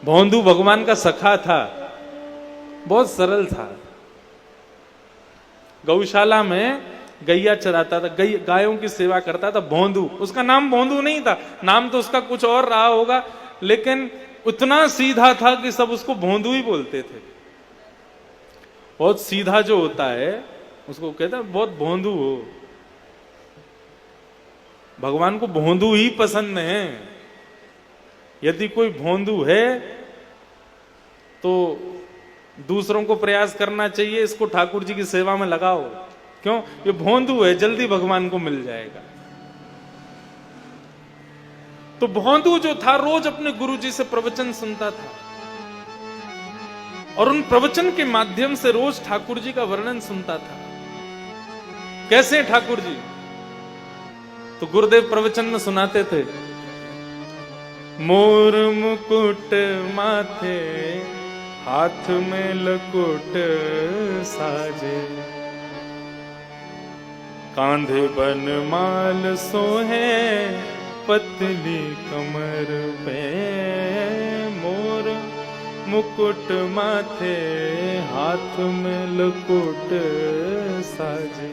भोंदू भगवान का सखा था, बहुत सरल था। गौशाला में गैया चराता था, गायों की सेवा करता था भोंदू। उसका नाम भोंदू नहीं था, नाम तो उसका कुछ और रहा होगा, लेकिन उतना सीधा था कि सब उसको भोंदू ही बोलते थे। बहुत सीधा जो होता है उसको कहते हैं बहुत भोंदू हो। भगवान को भोंदू ही पसंद है। यदि कोई भोंदू है तो दूसरों को प्रयास करना चाहिए, इसको ठाकुर जी की सेवा में लगाओ। क्यों? ये भोंदू है, जल्दी भगवान को मिल जाएगा। तो भोंदू जो था रोज अपने गुरुजी से प्रवचन सुनता था और उन प्रवचन के माध्यम से रोज ठाकुर जी का वर्णन सुनता था। कैसे ठाकुर जी? तो गुरुदेव प्रवचन में सुनाते थे, मोर मुकुट माथे हाथ में लकुट साजे, कांधे बनमाल सोहे पतली कमर पे, मोर मुकुट माथे हाथ में लकुट साजे,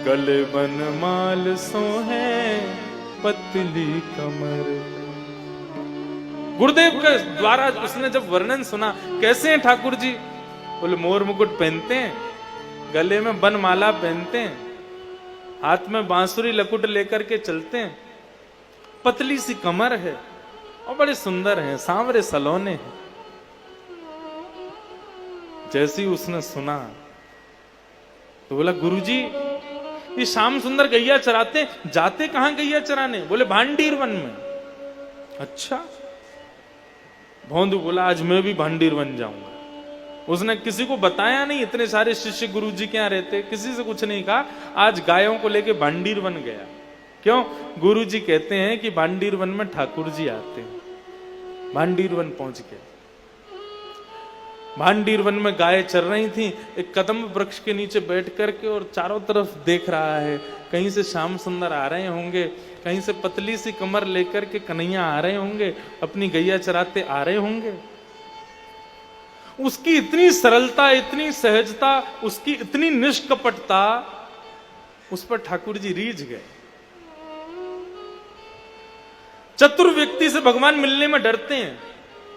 गले बनमाल सोहे पतली कमर। गुरुदेव के द्वारा उसने जब वर्णन सुना, कैसे हैं ठाकुर जी? बोले मोर मुकुट पहनते हैं, गले में बनमाला पहनते हैं, हाथ में बांसुरी लकुट लेकर के चलते हैं, पतली सी कमर है और बड़े सुंदर हैं, सांवरे सलोने हैं। जैसे ही उसने सुना तो बोला, गुरुजी ये श्याम सुंदर गैया चराते, जाते कहां गैया चराने? बोले भांडीर वन में। अच्छा। भोंदू बोला, आज मैं भी भांडीर वन जाऊंगा। उसने किसी को बताया नहीं, इतने सारे शिष्य गुरुजी के यहां रहते, किसी से कुछ नहीं कहा। आज गायों को लेके भांडीर वन गया। क्यों? गुरुजी कहते हैं कि भांडीर वन में ठाकुर जी आते हैं। भांडीर वन पहुंच गया। भांडीर वन में गाय चर रही थी, एक कदम वृक्ष के नीचे बैठ करके और चारों तरफ देख रहा है। कहीं से श्याम सुंदर आ रहे होंगे, कहीं से पतली सी कमर लेकर के कन्हैया आ रहे होंगे, अपनी गैया चराते आ रहे होंगे। उसकी इतनी सरलता, इतनी सहजता, उसकी इतनी निष्कपटता, उस पर ठाकुर जी रीझ गए। चतुर व्यक्ति से भगवान मिलने में डरते हैं,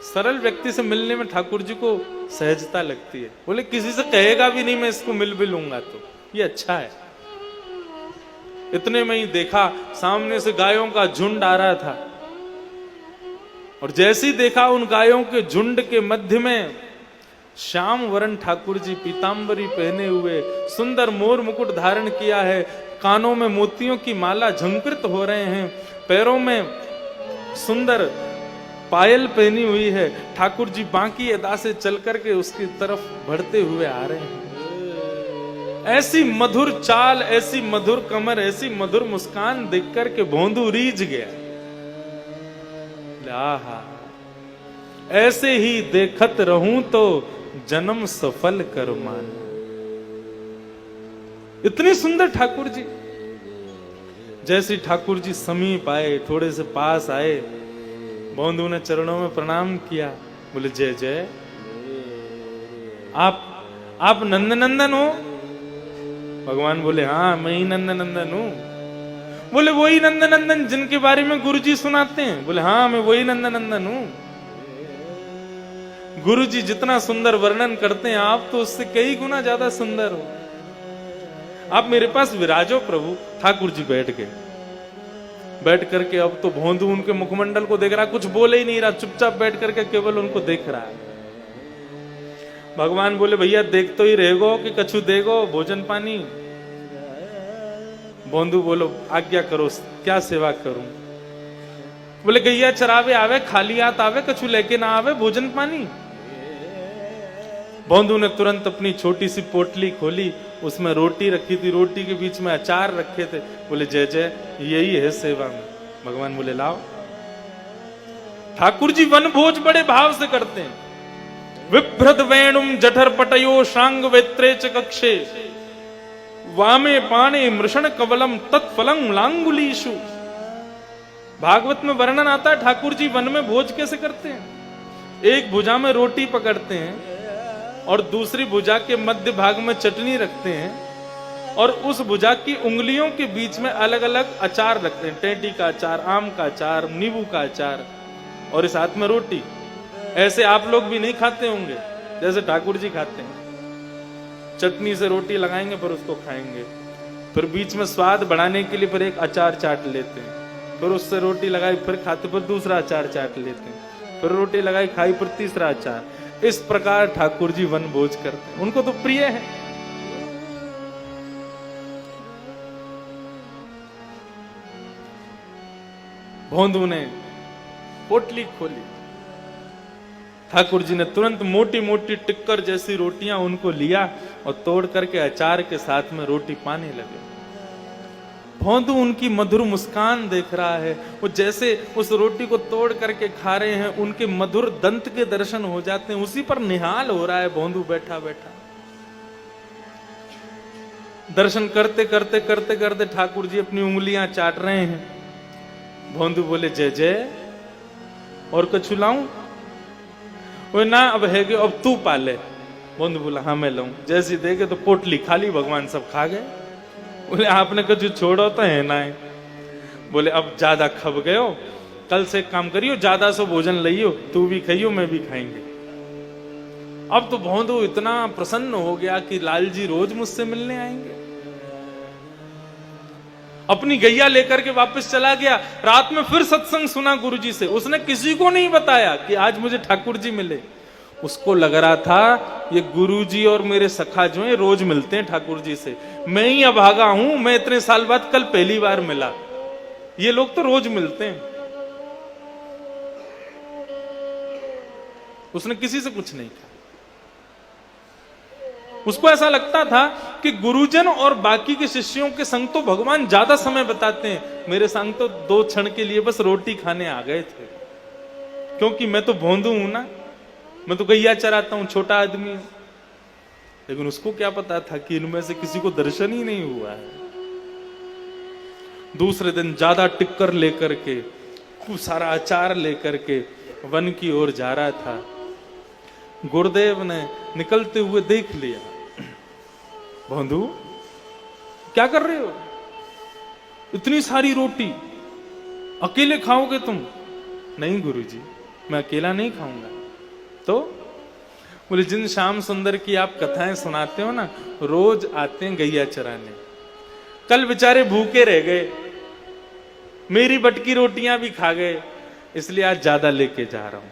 सरल व्यक्ति से मिलने में ठाकुर जी को सहजता लगती है। बोले किसी से कहेगा भी नहीं मैं इसको मिल भी लूंगा तो ये अच्छा है। इतने में ही देखा सामने से गायों का झुंड आ रहा था और जैसे ही देखा उन गायों के झुंड के मध्य में श्याम वरण ठाकुर जी पीतांबरी पहने हुए, सुंदर मोर मुकुट धारण किया है, कानों में मोतियों की माला झंकृत हो रहे हैं, पैरों में सुंदर पायल पहनी हुई है। ठाकुर जी बांकी अदा से चल करके उसकी तरफ बढ़ते हुए आ रहे हैं। ऐसी मधुर चाल, ऐसी मधुर कमर, ऐसी मधुर मुस्कान देख करके भोंदू रीझ गया। आहा, ऐसे ही देखत रहूं तो जन्म सफल कर मान। इतनी सुंदर ठाकुर जी। जैसे ठाकुर जी समीप आए, थोड़े से पास आए, भोंदू ने चरणों में प्रणाम किया। बोले जय जय, आप नंदनंदन हो? भगवान बोले हाँ मैं ही नंदनंदन हूं। बोले वही नंदनंदन जिनके बारे में गुरुजी सुनाते हैं? बोले हाँ मैं वही नंदनंदन हूं। गुरुजी जितना सुंदर वर्णन करते हैं आप तो उससे कई गुना ज्यादा सुंदर हो। आप मेरे पास विराजो प्रभु। ठाकुर जी बैठ गए। बैठ करके अब तो भोंदू उनके मुखमंडल को देख रहा, कुछ बोले ही नहीं रहा, चुपचाप बैठ करके केवल उनको देख रहा है। भगवान बोले भैया देख तो ही रहेगो कि कछु देगो भोजन पानी? भोंदू बोलो आज्ञा करो, क्या सेवा करूं? बोले गैया चरावे आवे, खाली हाथ आवे, कछु लेके ना आवे भोजन पानी? भोंदू ने तुरंत अपनी छोटी सी पोटली खोली, उसमें रोटी रखी थी, रोटी के बीच में अचार रखे थे। बोले जय जय, यही है सेवा में। भगवान बोले लाओ। ठाकुर जी वन भोज बड़े भाव से करते हैं। विभ्रत वेणुम जठर पटयो शांग वेत्रे च कक्षे, वामे पाणे मृषण कवलम तत्फलम लांगुलीषु। भागवत में वर्णन आता है ठाकुर जी वन में भोज कैसे करते हैं। एक भुजा में रोटी पकड़ते हैं और दूसरी भुजा के मध्य भाग में चटनी रखते हैं और उस भुजा की उंगलियों के बीच में अलग अलग अचार रखते हैं, टेंटी का अचार, आम का अचार, नींबू का अचार, और इस हाथ में रोटी। ऐसे आप लोग भी नहीं खाते होंगे जैसे ठाकुर जी खाते हैं। चटनी से रोटी लगाएंगे फिर उसको खाएंगे, फिर बीच में स्वाद बढ़ाने के लिए फिर एक अचार चाट लेते हैं, फिर उससे रोटी लगाई फिर खाते, फिर दूसरा अचार चाट लेते हैं, फिर रोटी लगाई खाई फिर तीसरा अचार। इस प्रकार ठाकुर जी वन भोज करते हैं, उनको तो प्रिय है। भोंदू ने पोटली खोली, ठाकुर जी ने तुरंत मोटी मोटी टिक्कर जैसी रोटियां उनको लिया और तोड़ करके अचार के साथ में रोटी पाने लगे। भोंदू उनकी मधुर मुस्कान देख रहा है, वो जैसे उस रोटी को तोड़ करके खा रहे हैं, उनके मधुर दंत के दर्शन हो जाते हैं, उसी पर निहाल हो रहा है भोंदू बैठा बैठा। दर्शन करते करते करते करते ठाकुर जी अपनी उंगलियां चाट रहे हैं। भोंदू बोले जय जय, और कुछ लाऊं? वो ना अब है कि अब तू पाले। भोंदू बोला हाँ मैं लाऊं। जैसी देखे तो पोटली खाली, भगवान सब खा गए। बोले आपने कुछ छोड़ो तो है ना है। बोले अब ज्यादा खब गए हो, कल से काम करियो, ज्यादा सो भोजन लियो, तू भी खाइयो मैं भी खाएंगे। अब तो भोंदू इतना प्रसन्न हो गया कि लाल जी रोज मुझसे मिलने आएंगे। अपनी गैया लेकर के वापस चला गया। रात में फिर सत्संग सुना गुरुजी से, उसने किसी को नहीं बताया कि आज मुझे ठाकुर जी मिले। उसको लग रहा था ये गुरुजी और मेरे सखा जो है रोज मिलते हैं ठाकुर जी से, मैं ही अभागा हूं, मैं इतने साल बाद कल पहली बार मिला, ये लोग तो रोज मिलते हैं। उसने किसी से कुछ नहीं कहा। उसको ऐसा लगता था कि गुरुजन और बाकी के शिष्यों के संग तो भगवान ज्यादा समय बताते हैं, मेरे संग तो 2 क्षण के लिए बस रोटी खाने आ गए थे, क्योंकि मैं तो भोंदू हूं ना, मैं तो गैया चराता हूं, छोटा आदमी हूं। लेकिन उसको क्या पता था कि इनमें से किसी को दर्शन ही नहीं हुआ है। दूसरे दिन ज्यादा टिक्कर लेकर के, सारा अचार लेकर के वन की ओर जा रहा था। गुरुदेव ने निकलते हुए देख लिया। भोंदू क्या कर रहे हो? इतनी सारी रोटी अकेले खाओगे तुम? नहीं गुरुजी, मैं अकेला नहीं खाऊंगा। तो बोले जिन श्याम सुंदर की आप कथाएं सुनाते हो ना, रोज आते हैं गैया चराने, कल बेचारे भूखे रह गए, मेरी बटकी रोटियां भी खा गए, इसलिए आज ज्यादा लेके जा रहा हूं,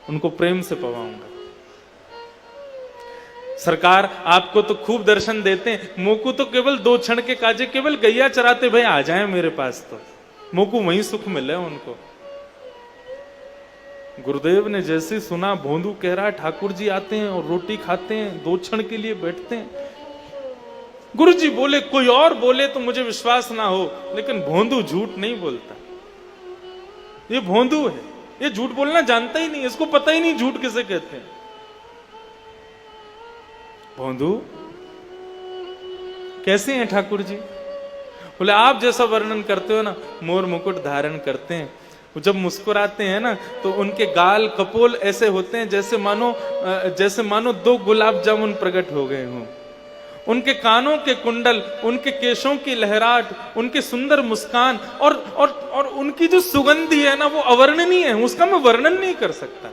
उनको प्रेम से पवाऊंगा। सरकार आपको तो खूब दर्शन देते हैं, मोकू तो केवल 2 क्षण के काजे केवल गैया चराते, भाई आ जाए मेरे पास तो मोकू वहीं सुख मिले उनको। गुरुदेव ने जैसे सुना, भोंदू कह रहा है ठाकुर जी आते हैं और रोटी खाते हैं, 2 क्षण के लिए बैठते हैं। गुरुजी बोले कोई और बोले तो मुझे विश्वास ना हो, लेकिन भोंदू झूठ नहीं बोलता। ये भोंदू है, ये झूठ बोलना जानता ही नहीं, इसको पता ही नहीं झूठ किसे कहते हैं। भोंदू कैसे हैं ठाकुर जी? बोले आप जैसा वर्णन करते हो ना, मोर मुकुट धारण करते हैं, जब मुस्कुराते हैं ना तो उनके गाल कपोल ऐसे होते हैं जैसे मानो 2 गुलाब जामुन प्रकट हो गए हों। उनके कानों के कुंडल, उनके केशों की लहराट, उनके सुंदर मुस्कान और उनकी जो सुगंधी है ना, वो अवर्णनीय है, उसका मैं वर्णन नहीं कर सकता।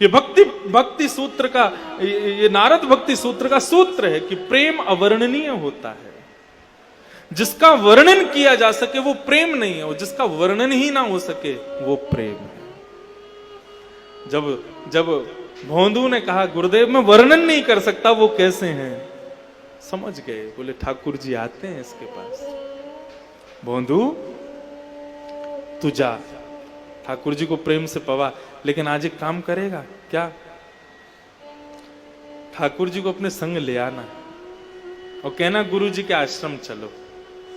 ये भक्ति सूत्र का, ये नारद भक्ति सूत्र का सूत्र है कि प्रेम अवर्णनीय होता है। जिसका वर्णन किया जा सके वो प्रेम नहीं है, जिसका वर्णन ही ना हो सके वो प्रेम है। जब भोंदू ने कहा गुरुदेव मैं वर्णन नहीं कर सकता वो कैसे हैं, समझ गए। बोले ठाकुर जी आते हैं इसके पास। भोंदू तू जा, ठाकुर जी को प्रेम से पवा, लेकिन आज एक काम करेगा क्या? ठाकुर जी को अपने संग ले आना और कहना गुरु जी के आश्रम चलो,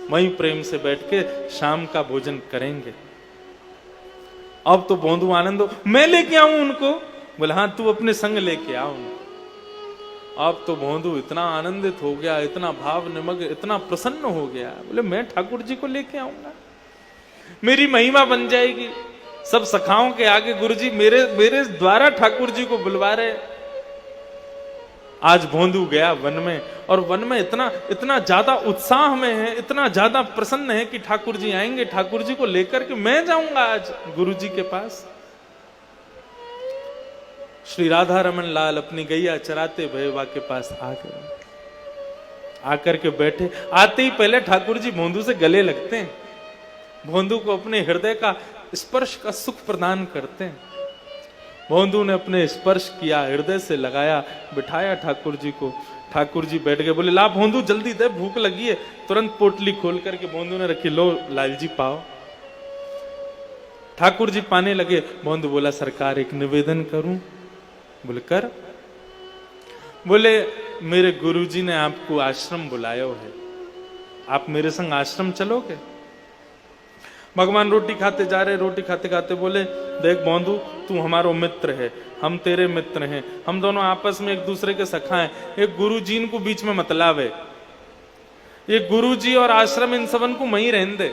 वहीं प्रेम से बैठ के शाम का भोजन करेंगे। अब तो भोंदू आनंद हो, मैं लेके आऊं उनको? बोले हाँ तू अपने संग लेके आओ। अब तो भोंदू इतना आनंदित हो गया, इतना भाव निमग्न, इतना प्रसन्न हो गया, बोले मैं ठाकुर जी को लेके आऊंगा। मेरी महिमा बन जाएगी। सब सखाओं के आगे गुरुजी मेरे मेरे द्वारा ठाकुर जी को बुलवा रहे। आज भोंदू गया वन में, और वन में इतना इतना ज्यादा उत्साह में है, इतना ज्यादा प्रसन्न है कि ठाकुर जी आएंगे, ठाकुर जी को लेकर के मैं जाऊंगा आज गुरु जी के पास। श्री राधा रमन लाल अपनी गैया चराते भैरवा के पास आ गए, आकर के बैठे। आते ही पहले ठाकुर जी भोंदू से गले लगते हैं, भोंदू को अपने हृदय का स्पर्श का सुख प्रदान करते हैं। भोंदू ने अपने स्पर्श किया, हृदय से लगाया, बिठाया ठाकुर जी को। ठाकुर जी बैठ गए, बोले ला भोंदू जल्दी दे, भूख लगी है। तुरंत पोटली खोल करके भोंदू ने रखी, लो लाल जी पाओ। ठाकुर जी पाने लगे। भोंदू बोला सरकार एक निवेदन करूं? बोले कर। बोले मेरे गुरुजी ने आपको आश्रम बुलाया है, आप मेरे संग आश्रम चलोगे? भगवान रोटी खाते जा रहे, रोटी खाते खाते बोले देख भोंदू, तू हमारो मित्र है, हम तेरे मित्र हैं, हम दोनों आपस में एक दूसरे के सखा हैं। एक गुरुजी इनको बीच में मत लावे, ये गुरुजी और आश्रम इन सबन को वहीं रहने दे।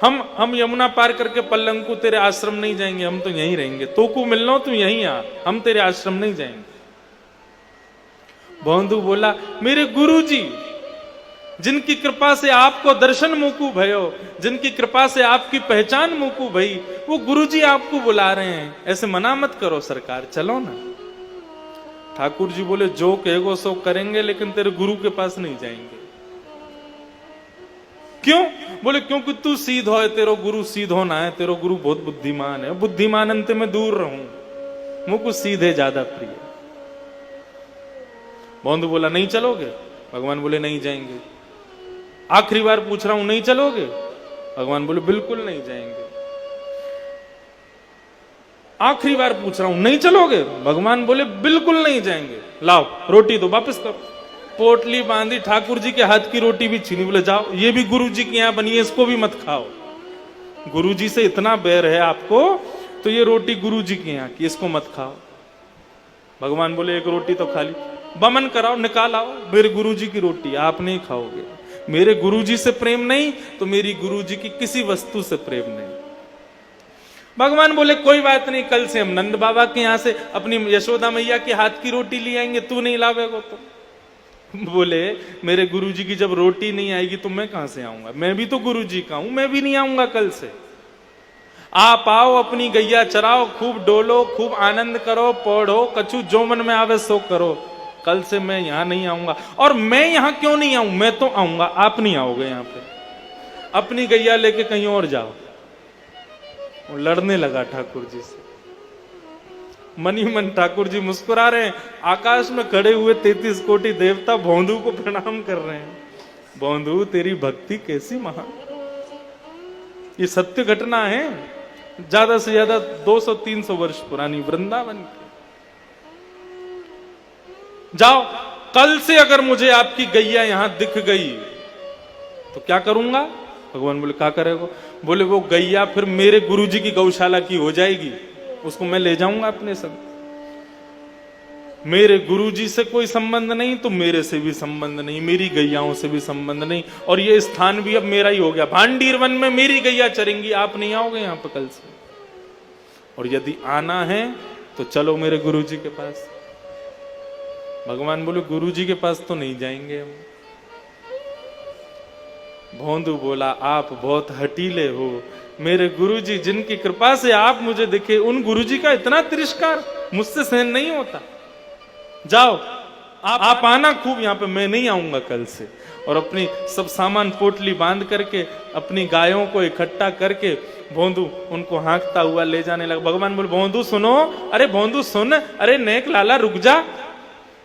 हम यमुना पार करके पल्लंकु तेरे आश्रम नहीं जाएंगे, हम तो यहीं रहेंगे। तो को मिलना तू यहीं आ, हम तेरे आश्रम नहीं जाएंगे। भोंदू बोला मेरे गुरुजी जिनकी कृपा से आपको दर्शन मुकू भयो, जिनकी कृपा से आपकी पहचान मुकू भई, वो गुरुजी आपको बुला रहे हैं, ऐसे मना मत करो सरकार, चलो ना। ठाकुर जी बोले जो कहेगो सो करेंगे, लेकिन तेरे गुरु के पास नहीं जाएंगे। क्यों? बोले क्योंकि तू सीधो है, तेरो गुरु सीधो ना है, तेरो गुरु बहुत बुद्धिमान है, बुद्धिमान अंत में दूर रहूं, मुझको सीधे ज्यादा प्रिय। भोंदू बोला नहीं चलोगे? भगवान बोले नहीं जाएंगे। आखिरी बार पूछ रहा हूं, नहीं चलोगे? भगवान बोले बिल्कुल नहीं जाएंगे। आखिरी बार पूछ रहा हूं, नहीं चलोगे? भगवान बोले बिल्कुल नहीं जाएंगे। लाओ रोटी दो, वापस करो। पोटली बांधी, ठाकुर जी के हाथ की रोटी भी छीनी, बोले जाओ ये भी गुरु जी के यहां बनी है, इसको भी मत खाओ। गुरु जी से इतना बैर है आपको, तो ये रोटी गुरु जी के यहां की, इसको मत खाओ। भगवान बोले एक रोटी तो खा ली, बमन कराओ, निकाल आओ, मेरे गुरु जी की रोटी आप नहीं खाओगे। मेरे गुरुजी से प्रेम नहीं तो मेरी गुरुजी की किसी वस्तु से प्रेम नहीं। भगवान बोले कोई बात नहीं, कल से हम नंद बाबा के यहां से अपनी यशोदा मैया के हाथ की रोटी ले आएंगे, तू नहीं लावेगा तो। बोले मेरे गुरुजी की जब रोटी नहीं आएगी तो मैं कहां से आऊंगा? मैं भी तो गुरुजी का हूं, मैं भी नहीं आऊंगा कल से। आप आओ, अपनी गैया चराओ, खूब डोलो, खूब आनंद करो, पढ़ो, कछु जो मन में आवे सो करो। कल से मैं यहां नहीं आऊंगा। और मैं यहां क्यों नहीं आऊं? मैं तो आऊंगा, आप नहीं आओगे यहां पे। अपनी गैया लेके कहीं और जाओ। वो लड़ने लगा ठाकुर जी से। मन ही मन ठाकुर जी मुस्कुरा रहे हैं। आकाश में खड़े हुए 33 कोटि देवता भोंदू को प्रणाम कर रहे हैं। भोंदू तेरी भक्ति कैसी महान! ये सत्य घटना है, ज्यादा से ज्यादा 200-300 वर्ष पुरानी, वृंदावन की। जाओ, कल से अगर मुझे आपकी गैया यहां दिख गई तो क्या करूंगा? भगवान बोले क्या करेगा? बोले वो गैया फिर मेरे गुरुजी की गौशाला की हो जाएगी, उसको मैं ले जाऊंगा अपने संग। मेरे गुरुजी से कोई संबंध नहीं तो मेरे से भी संबंध नहीं, मेरी गैयाओं से भी संबंध नहीं, और ये स्थान भी अब मेरा ही हो गया। भांडीर वन में मेरी गैया चरेंगी, आप नहीं आओगे यहां पर कल से। और यदि आना है तो चलो मेरे गुरुजी के पास। भगवान बोले गुरुजी के पास तो नहीं जाएंगे हम। भोंदू बोला आप बहुत हटीले हो, मेरे गुरुजी जिनकी कृपा से आप मुझे दिखे, उन गुरुजी का इतना तिरस्कार मुझसे सहन नहीं होता। जाओ आप आना खूब यहां पे, मैं नहीं आऊंगा कल से। और अपनी सब सामान पोटली बांध करके अपनी गायों को इकट्ठा करके भोंदू उनको हाँकता हुआ ले जाने लगा। भगवान बोले भोंदू सुनो, अरे भोंदू सुन, अरे नेक लाला रुक जा।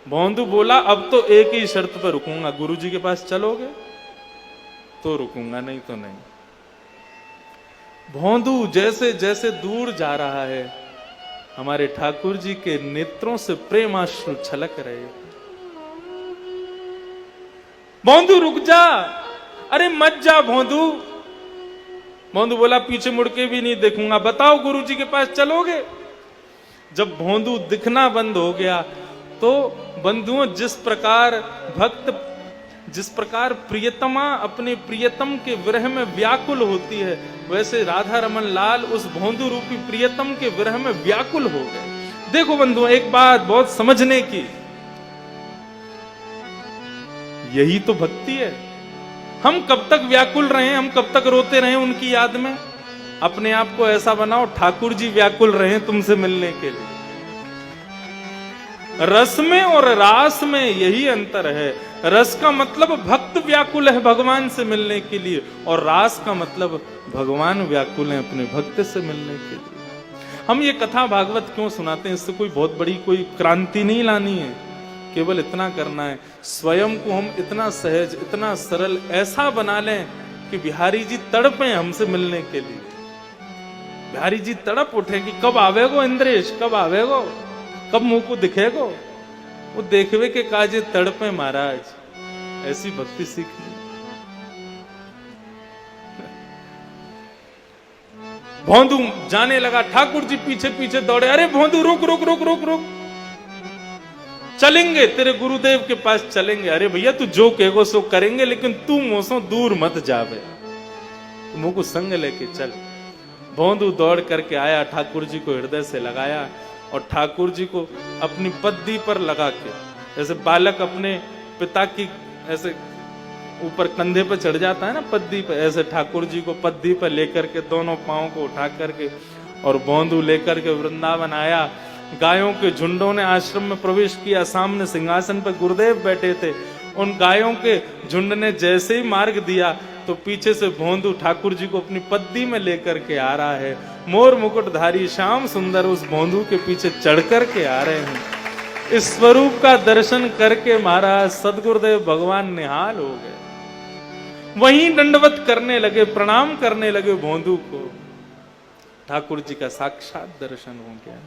भोंदू बोला अब तो एक ही शर्त पर रुकूंगा, गुरुजी के पास चलोगे तो रुकूंगा, नहीं तो नहीं। भोंदू जैसे जैसे दूर जा रहा है, हमारे ठाकुर जी के नेत्रों से प्रेमाश्रु छलक रहे। भोंदू रुक जा, अरे मत जा भोंदू। भोंदू बोला पीछे मुड़ के भी नहीं देखूंगा, बताओ गुरुजी के पास चलोगे? जब भोंदू दिखना बंद हो गया तो बंधुओं जिस प्रकार भक्त जिस प्रकार प्रियतमा अपने प्रियतम के विरह में व्याकुल होती है, वैसे राधा रमन लाल उस भोंदू रूपी प्रियतम के विरह में व्याकुल हो गए। देखो बंधु, एक बात बहुत समझने की, यही तो भक्ति है। हम कब तक व्याकुल रहे, हम कब तक रोते रहे उनकी याद में? अपने आप को ऐसा बनाओ ठाकुर जी व्याकुल रहे तुमसे मिलने के लिए। रस में और रास में यही अंतर है। रस का मतलब भक्त व्याकुल है भगवान से मिलने के लिए, और रास का मतलब भगवान व्याकुल है अपने भक्त से मिलने के लिए। हम ये कथा भागवत क्यों सुनाते हैं? इससे कोई बहुत बड़ी कोई क्रांति नहीं लानी है, केवल इतना करना है, स्वयं को हम इतना सहज, इतना सरल ऐसा बना लें कि बिहारी जी तड़पें हमसे मिलने के लिए। बिहारी जी तड़प उठे कि कब आवेगो इंद्रेश, कब आवेगो, कब मुंह को दिखेगो। वो देखवे के काजे तड़पे महाराज, ऐसी भक्ति सीखनी। भोंदू जाने लगा, ठाकुर जी पीछे पीछे दौड़े, अरे भोंदू रुक रुक रुक रुक रुक, चलेंगे तेरे गुरुदेव के पास चलेंगे। अरे भैया तू जो कहेगो सो करेंगे, लेकिन तू मोसो दूर मत जावे, मुंह को संग लेके चल। भोंदू दौड़ करके आया, ठाकुर जी को हृदय से लगाया और ठाकुर जी को अपनी पद्दी पर लगा के, जैसे बालक अपने पिता की ऐसे ऊपर कंधे पर चढ़ जाता है ना पद्दी पर, ऐसे ठाकुर जी को पद्दी पर लेकर के दोनों पांव को उठा करके और भोंदू लेकर के वृंदावन आया। गायों के झुंडों ने आश्रम में प्रवेश किया, सामने सिंहासन पर गुरुदेव बैठे थे। उन गायों के झुंड ने जैसे ही मार्ग दिया तो पीछे से भोंदू ठाकुर जी को अपनी पद्दी में लेकर के आ रहा है। मोर मुकुटधारी श्याम सुंदर उस भोंदू के पीछे चढ़ करके आ रहे हैं। इस स्वरूप का दर्शन करके महाराज सदगुरुदेव भगवान निहाल हो गए, वहीं दंडवत करने लगे, प्रणाम करने लगे भोंदू को। ठाकुर जी का साक्षात दर्शन हो गया।